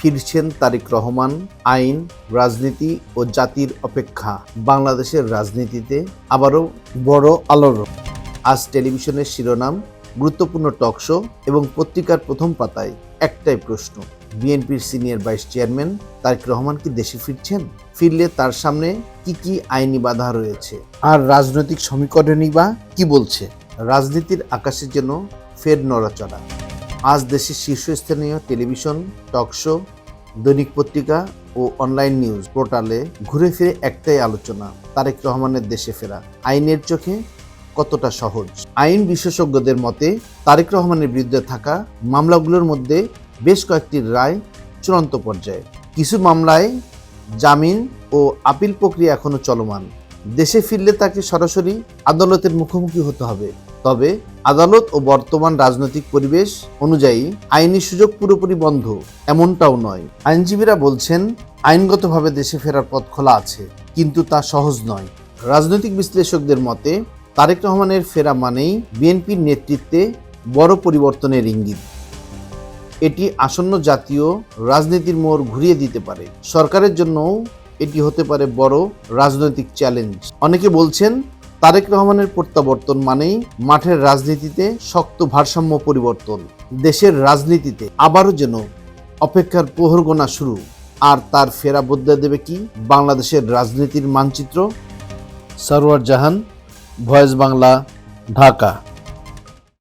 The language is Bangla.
ফিরছেন তারেক রহমান। আইন, রাজনীতি ও জাতির অপেক্ষা বাংলাদেশের রাজনীতিতে আবারও বড় আলোড়ন। আজ টেলিভিশনের শিরোনাম, গুরুত্বপূর্ণ টকশো এবং পত্রিকার প্রথম পাতায় একটাই প্রশ্ন: বিএনপির senior vice chairman Tarique Rahman কি দেশে ফিরছেন? ফিরলে তার সামনে কি কি আইনি বাধা রয়েছে, আর রাজনৈতিক সমীকরণই বা কি বলছে? রাজনীতির আকাশে যেন ফের নড়াচড়া। আজ দেশের শীর্ষস্থানীয় টেলিভিশন, টকশো, দৈনিক পত্রিকা ও অনলাইন নিউজ পোর্টালে ঘুরে ফিরে একটাই আলোচনা: তারেক রহমানের দেশে ফেরা আইনের চোখে কতটা সহজ? আইন বিশেষজ্ঞদের মতে, তারেক রহমানের বিরুদ্ধে থাকা মামলাগুলোর মধ্যে বেশ কয়েকটি রায় চূড়ান্ত পর্যায়ে। কিছু মামলায় জামিন ও আপিল প্রক্রিয়া এখনো চলমান। দেশে ফিরলে তাকে সরাসরি আদালতের মুখোমুখি হতে হবে। তবে আদালত ও বর্তমান রাজনৈতিক পরিবেশ অনুযায়ী আইনি সুযোগ পুরোপুরি বন্ধ এমনটাও নয়। আইনজীবীরা বলছেন, আইনগতভাবে দেশে ফেরার পথ খোলা আছে, কিন্তু তা সহজ নয়। রাজনৈতিক বিশ্লেষকদের মতে, তারেক রহমানের ফেরা মানেই বিএনপির নেতৃত্বে বড় পরিবর্তনের ইঙ্গিত। এটি আসন্ন জাতীয় রাজনীতির মোড় ঘুরিয়ে দিতে পারে। সরকারের জন্যও এটি হতে পারে বড় রাজনৈতিক চ্যালেঞ্জ। অনেকে বলছেন, তারেক রহমানের প্রত্যাবর্তন মানেই মাঠের রাজনীতিতে শক্ত ভারসাম্য পরিবর্তন। দেশের রাজনীতিতে আবারও যেন অপেক্ষার প্রহর গোনা শুরু। আর তার ফেরা বদলে দেবে কি বাংলাদেশের রাজনীতির মানচিত্র? সরওয়ার জাহান, ভয়েস বাংলা, ঢাকা।